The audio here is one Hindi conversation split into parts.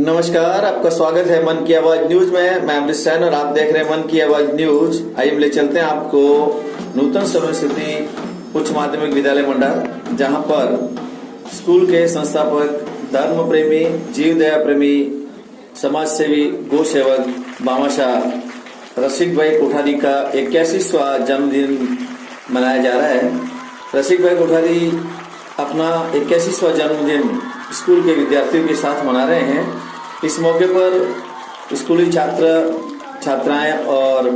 नमस्कार, आपका स्वागत है मन की आवाज न्यूज में। मैं अमृत सैन और आप देख रहे हैं मन की आवाज न्यूज। आइए हम ले चलते हैं आपको नूतन सरस्वती उच्च माध्यमिक विद्यालय मंडल, जहां पर स्कूल के संस्थापक, धर्म प्रेमी, जीव दया प्रेमी, समाज सेवी, गो सेवक भामाशाह रसिक भाई कोठारी का 81वां जन्मदिन मनाया जा रहा है। रसिक भाई कोठारी अपना 81वां जन्मदिन स्कूल के विद्यार्थियों के साथ मना रहे हैं। इस मौके पर स्कूली छात्र छात्राएं और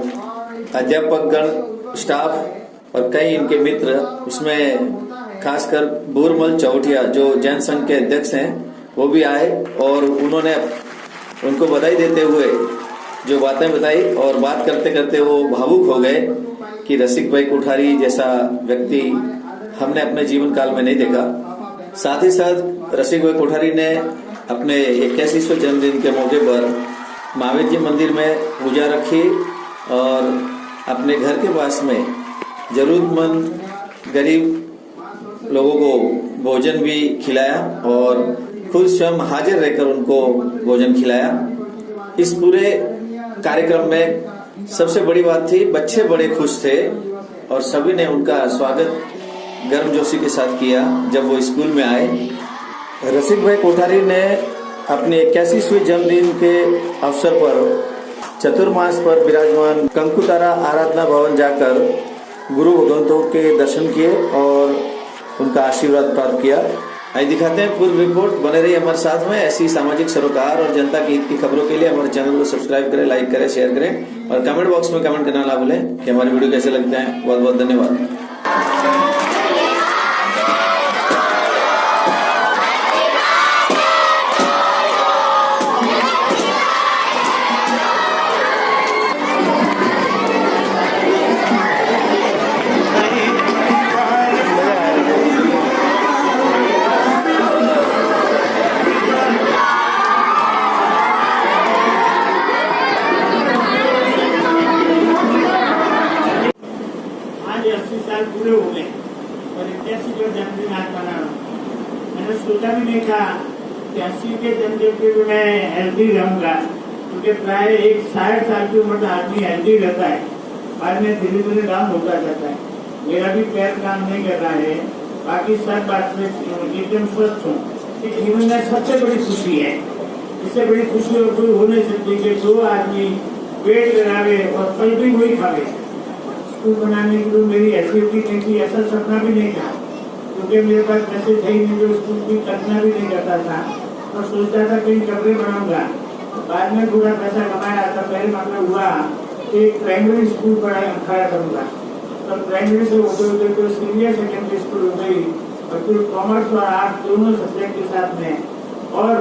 अध्यापकगण, स्टाफ और कई इनके मित्र, उसमें खासकर बूरमल चौटिया जो जैन संघ के अध्यक्ष हैं, वो भी आए और उन्होंने उनको बधाई देते हुए जो बातें बताई और बात करते करते वो भावुक हो गए कि रसिक भाई कोठारी जैसा व्यक्ति हमने अपने जीवन काल में नहीं देखा। साथ ही साथ रसिक भाई कोठारी ने अपने 81वें जन्मदिन के मौके पर महावीर जी मंदिर में पूजा रखी और अपने घर के पास में जरूरतमंद गरीब लोगों को भोजन भी खिलाया और खुद स्वयं हाजिर रहकर उनको भोजन खिलाया। इस पूरे कार्यक्रम में सबसे बड़ी बात थी, बच्चे बड़े खुश थे और सभी ने उनका स्वागत गर्मजोशी के साथ किया जब वो स्कूल में आए। रसिक भाई कोठारी ने अपने 81वें जन्मदिन के अवसर पर चतुर्मास पर विराजमान कंकुतारा आराधना भवन जाकर गुरु भगवंतों के दर्शन किए और उनका आशीर्वाद प्राप्त किया। आइए दिखाते हैं पूरी रिपोर्ट। बने रहिए हमारे साथ में। ऐसी सामाजिक सरोकार और जनता की हित की खबरों के लिए हमारे चैनल को सब्सक्राइब करें, लाइक करें, शेयर करें और कमेंट बॉक्स में कमेंट करना ना भूलें कि हमारे वीडियो कैसे लगते हैं। बहुत बहुत धन्यवाद। पूरे हो गए और 81 का जन्मदिन आज मना रहा हूँ। मैंने सोचा भी नहीं था कि 80 के जन्मदिन पे मैं हेल्दी रहूंगा, क्योंकि प्राय एक 60 साल की उम्र का आदमी हेल्दी रहता है, बाद में धीरे धीरे डाउन होता जाता है। मेरा भी पैर काम नहीं कर रहा है, बाकी सब बात से एकदम स्वस्थ हूँ। जीवन में सबसे बड़ी खुशी है, इससे बड़ी खुशी और कोई हो नहीं सकती कि दो आदमी पेट लगावे और फल भी वही खावे। स्कूल बनाने के लिए मेरी हैसियत नहीं थी, ऐसा सपना भी नहीं था, क्योंकि मेरे पास पैसे थे ही नहीं, जो स्कूल की कल्पना भी नहीं करता था। और सोचता था कहीं कमरे बनाऊंगा। बाद में थोड़ा पैसा कमाया था, पहले मतलब हुआ कि प्राइमरी स्कूल खड़ा करूंगा। तो प्राइमरी से होते होते तो सीनियर सेकेंडरी स्कूल हो गई और फिर कॉमर्स और आर्ट दोनों सब्जेक्ट के साथ में। और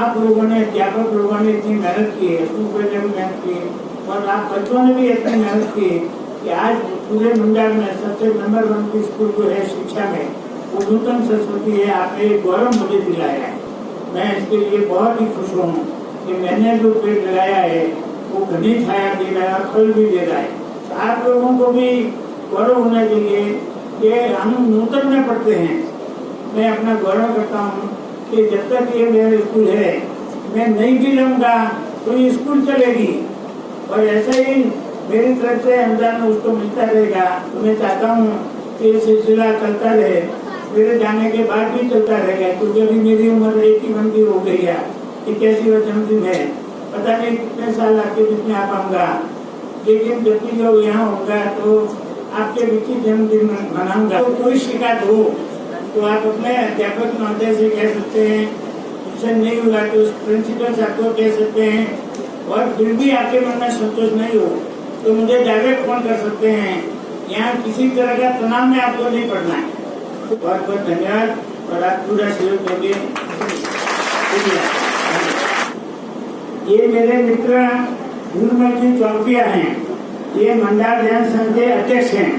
आप लोगों ने, अध्यापक लोगों ने इतनी मेहनत की है, स्कूल ने भी मेहनत की और आप बच्चों ने भी इतनी मेहनत की कि आज पूरे मंडल में सबसे नंबर 1 की स्कूल जो है शिक्षा में, वो नूतन सरस्वती है। आपने गौरव मुझे दिलाया है, मैं इसके लिए बहुत ही खुश हूँ कि मैंने जो पेड़ लगाया है वो घनी छाया दे रहा है और फल भी दे रहा है। तो आप लोगों को भी गौरव होना चाहिए कि हम नूतन में पढ़ते हैं। मैं अपना गौरव करता हूँ कि जब तक ये मेरा स्कूल है, मैं नहीं भी रहूँगा तो ये स्कूल चलेगी और ऐसे ही मेरी तरफ से अनुदान उसको मिलता रहेगा। तो मैं चाहता हूँ कि ये सिलसिला चलता रहे, मेरे जाने के बाद भी चलता रहेगा, क्योंकि अभी मेरी उम्र 81 की हो गई है। 81वां जन्मदिन है, पता नहीं कितने साल आपके बीच में आ पाऊंगा, लेकिन जब भी जो यहाँ होगा तो आपके बीच ही जन्मदिन मनाऊंगा। तो कोई शिकायत हो तो आप अपने अध्यापक महोदय से कह सकते हैं, उससे नहीं हुआ तो प्रिंसिपल साहब को कह सकते हैं, और फिर भी आपके मन में संतोष नहीं हो तो मुझे डायरेक्ट फोन कर सकते हैं। यहाँ किसी तरह का तनाव में आपको नहीं पड़ना है। तो बहुत बहुत धन्यवाद और आप पूरा सहयोग देंगे। ये मेरे मित्र गुरुमल जी चौकिया हैं, ये मंडल जैन संघ के अध्यक्ष हैं।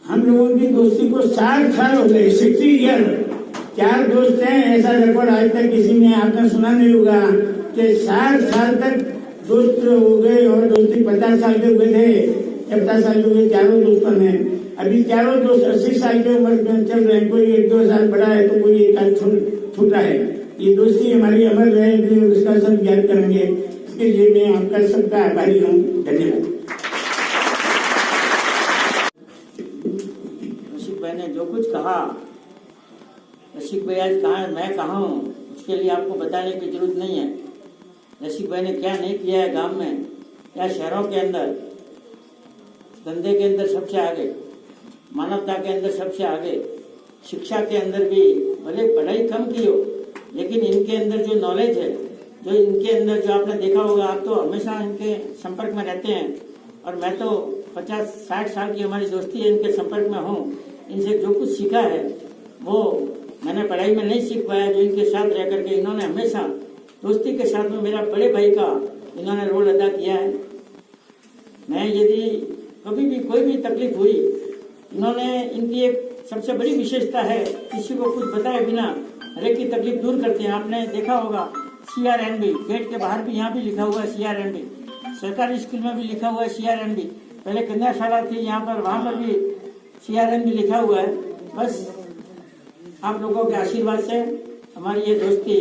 हम लोगों की दोस्ती को 60 साल हो गए, 60 ईयर। 4 दोस्त हैं, ऐसा रिकॉर्ड आज तक किसी ने आपने सुना नहीं होगा कि 60 साल तक दोस्त हो गए और दोस्ती 50 साल के हुए थे। 50 साल के हुए चारों दोस्तों ने। अभी चारों दोस्त 80 साल की उम्र में चल रहे हैं। कोई 1-2 साल बड़ा है तो कोई 1 साल छोटा है। ये दोस्ती हमारी अमर रहे, भी उसका सब याद करेंगे। इसके लिए मैं आपका सबका आभारी हूँ। धन्यवाद। रसिक भाई ने जो कुछ कहा, रसिक भाई आज कहाँ है, मैं कहाँ हूँ, उसके लिए आपको बताने की जरूरत नहीं है। रसिक भाई ने क्या नहीं किया है गांव में या शहरों के अंदर। धंधे के अंदर सबसे आगे, मानवता के अंदर सबसे आगे, शिक्षा के अंदर भी भले पढ़ाई कम की हो, लेकिन इनके अंदर जो नॉलेज है, जो इनके अंदर जो आपने देखा होगा, आप तो हमेशा इनके संपर्क में रहते हैं और मैं तो 50-60 साल की हमारी दोस्ती है, इनके संपर्क में हूँ। इनसे जो कुछ सीखा है वो मैंने पढ़ाई में नहीं सीख पाया, जो इनके साथ रह करके इन्होंने हमेशा दोस्ती के साथ में मेरा बड़े भाई का इन्होंने रोल अदा किया है। मैं यदि कभी भी कोई भी तकलीफ हुई, इन्होंने, इनकी एक सबसे बड़ी विशेषता है, किसी को कुछ बताए बिना हर एक की तकलीफ दूर करते हैं। आपने देखा होगा CRNB, गेट के बाहर भी यहाँ भी लिखा हुआ है CRNB, सरकारी स्कूल में भी लिखा हुआ है CRNB, पहले कन्याशाला थी यहाँ पर, वहाँ पर भी CRNB लिखा हुआ है। बस आप लोगों के आशीर्वाद से हमारी ये दोस्ती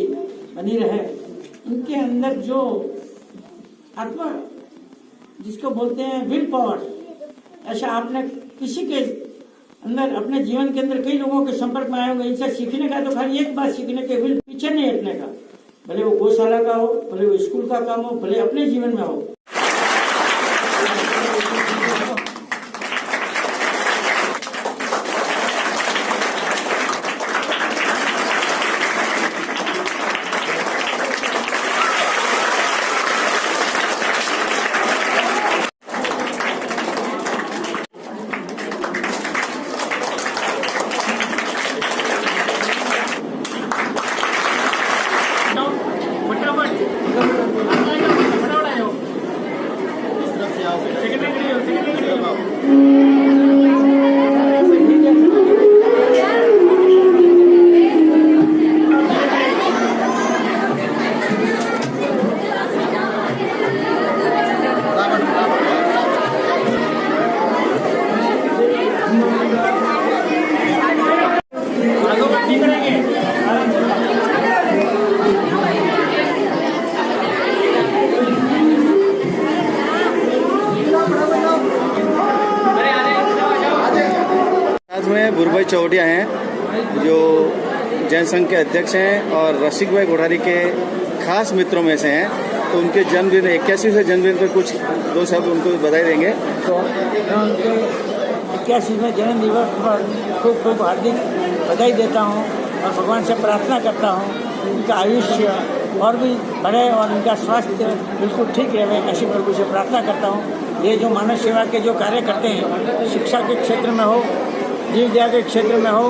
बनी रहे। इनके अंदर जो आत्मा, जिसको बोलते हैं विल पावर, ऐसा आपने किसी के अंदर, अपने जीवन के अंदर कई लोगों के संपर्क में आए होंगे। इनसे सीखने का तो खाली एक बात सीखने के, विल पीछे नहीं हटने का, भले वो गौशाला का हो, भले वो स्कूल का काम हो, भले अपने जीवन में हो। में गुरुभाई चौटिया हैं, जो जैन संघ के अध्यक्ष हैं और रसिक भाई गोठारी के खास मित्रों में से हैं। तो उनके जन्मदिन 81वें जन्मदिन पर कुछ दो शब्द उनको बधाई देंगे। तो मैं उनके 81वें जन्म दिवस पर खूब खूब हार्दिक बधाई देता हूँ और भगवान से प्रार्थना करता हूँ उनका आयुष्य और भी बढ़े और उनका स्वास्थ्य बिल्कुल ठीक रहे, ऐसी प्रभु से प्रार्थना करता हूँ। ये जो मानव सेवा के जो कार्य करते हैं, शिक्षा के क्षेत्र में हो, जीव दया के क्षेत्र में हो,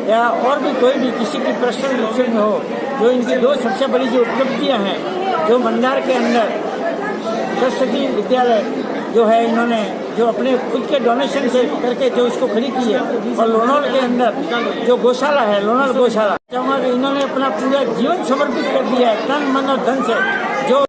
या और भी कोई भी किसी की पर्सनल क्षेत्र में हो, जो इनकी दो सबसे बड़ी जो उपलब्धियाँ हैं, जो मंदार के अंदर सरस्वती विद्यालय जो है, इन्होंने जो अपने खुद के डोनेशन से करके जो इसको खड़ी की है, और लोनावल के अंदर जो गौशाला है, लोनावल गौशाला, इन्होंने अपना पूरा जीवन समर्पित कर दिया है तन मन और धन से। जो